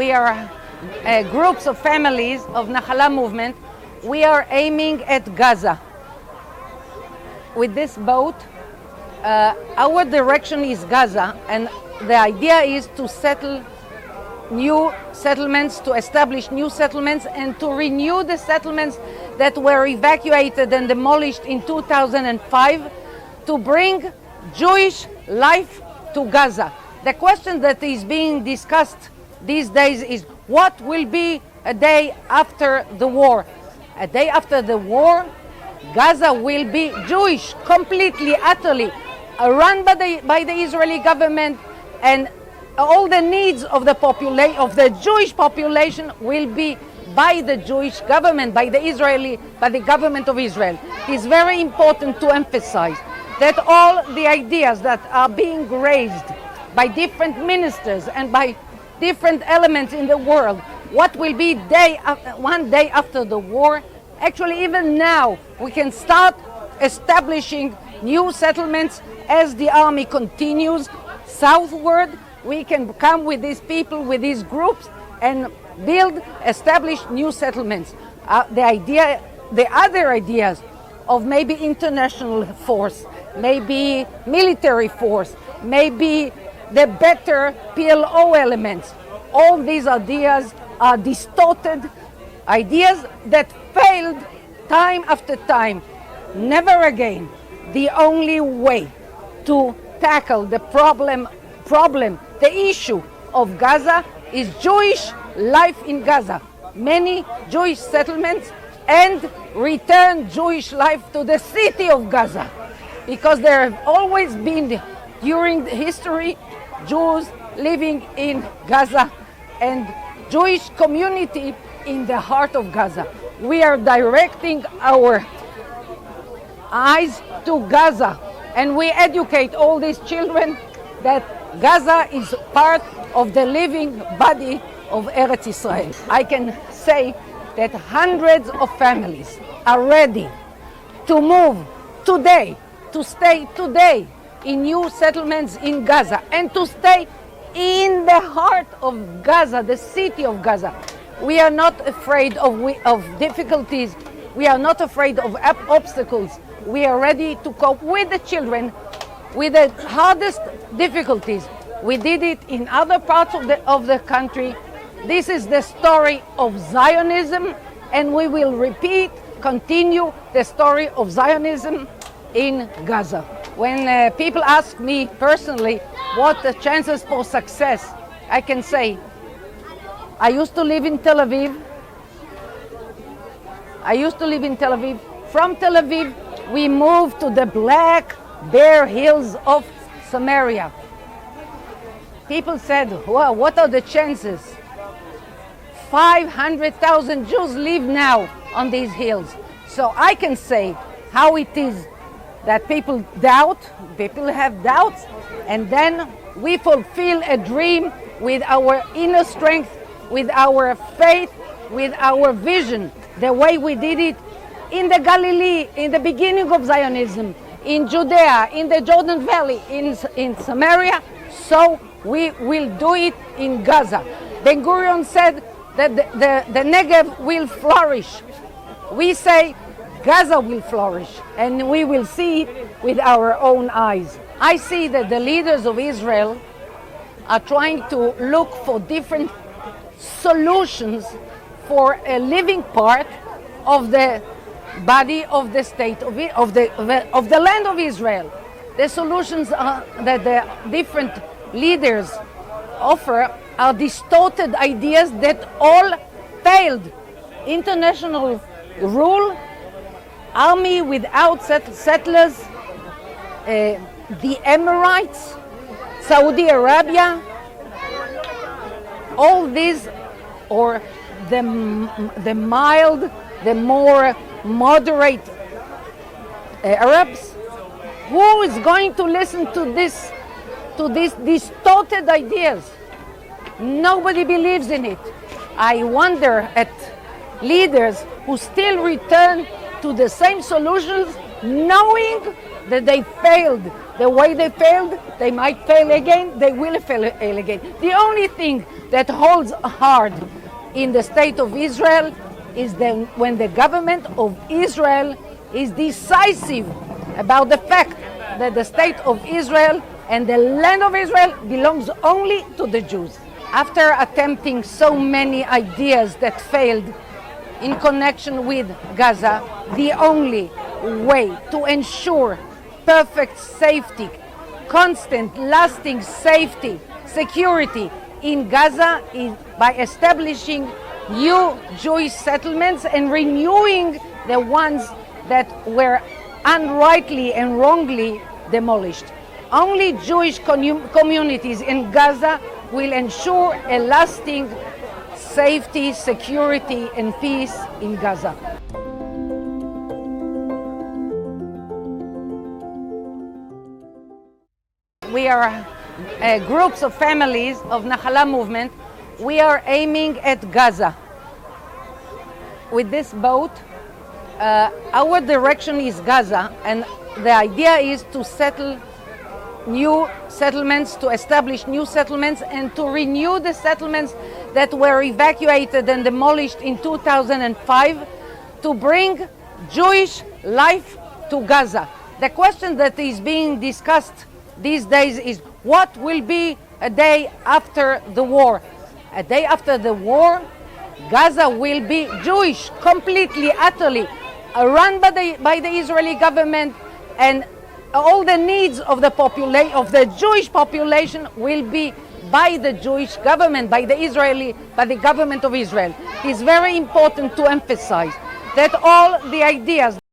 we are groups of families of Nachala movement. We are aiming at Gaza. With this boat, our direction is Gaza, and the idea is to settle new settlements, to establish new settlements, and to renew the settlements that were evacuated and demolished in 2005, to bring Jewish life to Gaza. The question that is being discussed these days is what will be a day after the war. A day after the war, Gaza will be Jewish, completely, utterly, run by the Israeli government, and all the needs of the Jewish population will be by the Jewish government, by the government of Israel. It is very important to emphasize that all the ideas that are being raised by different ministers and by different elements in the world, what will be one day after the war, actually even now we can start establishing new settlements as the army continues southward. We can come with these people, with these groups, and establish new settlements. The other ideas of maybe international force, maybe military force, maybe the better PLO elements, all these ideas are distorted ideas that failed time after time. Never again. The only way to tackle the problem, the issue of Gaza is Jewish life in Gaza. Many Jewish settlements and return Jewish life to the city of Gaza. Because there have always been, during history, Jews living in Gaza and Jewish community in the heart of Gaza. We are directing our eyes to Gaza, and we educate all these children that Gaza is part of the living body of Eretz Israel. I can say that hundreds of families are ready to move today, to stay today in new settlements in Gaza, and to stay in the heart of Gaza, the city of Gaza. We are not afraid of difficulties. We are not afraid of obstacles. We are ready to cope with the children, with the hardest difficulties. We did it in other parts of the country. This is the story of Zionism, and we will continue the story of Zionism in Gaza. When people ask me personally what the chances for success, I can say, I used to live in Tel Aviv. From Tel Aviv, we moved to the black, bare hills of Samaria. People said, wow, what are the chances? 500,000 Jews live now on these hills. So I can say how it is that people have doubts, and then we fulfill a dream with our inner strength, with our faith, with our vision, the way we did it in the Galilee, in the beginning of Zionism, in Judea, in the Jordan Valley, in Samaria, so we will do it in Gaza. Ben-Gurion said that the Negev will flourish. We say Gaza will flourish, and we will see it with our own eyes. I see that the leaders of Israel are trying to look for different solutions for a living part of the body of the state of the land of Israel. The solutions that the different leaders offer are distorted ideas that all failed. International rule, army without settlers, the Emirates, Saudi Arabia, all these, or the mild, the more moderate Arabs, who is going to listen to these distorted ideas? Nobody believes in it. I wonder at leaders who still return to the same solutions, knowing that they failed. The way they failed, they might fail again, they will fail again. The only thing that holds hard in the state of Israel is when the government of Israel is decisive about the fact that the state of Israel and the land of Israel belongs only to the Jews. After attempting so many ideas that failed in connection with Gaza, the only way to ensure perfect safety, constant, lasting safety, security in Gaza is by establishing new Jewish settlements and renewing the ones that were unrightly and wrongly demolished. Only Jewish communities in Gaza will ensure a lasting safety, security, and peace in Gaza. We are groups of families of Nachala movement. We are aiming at Gaza. With this boat, our direction is Gaza, and the idea is to settle new settlements, to establish new settlements, and to renew the settlements that were evacuated and demolished in 2005, to bring Jewish life to Gaza. The question that is being discussed these days is what will be a day after the war? A day after the war, Gaza will be Jewish, completely, utterly, run by the Israeli government, and all the needs of the Jewish population will be by the Jewish government, by the government of Israel. It's very important to emphasize that all the ideas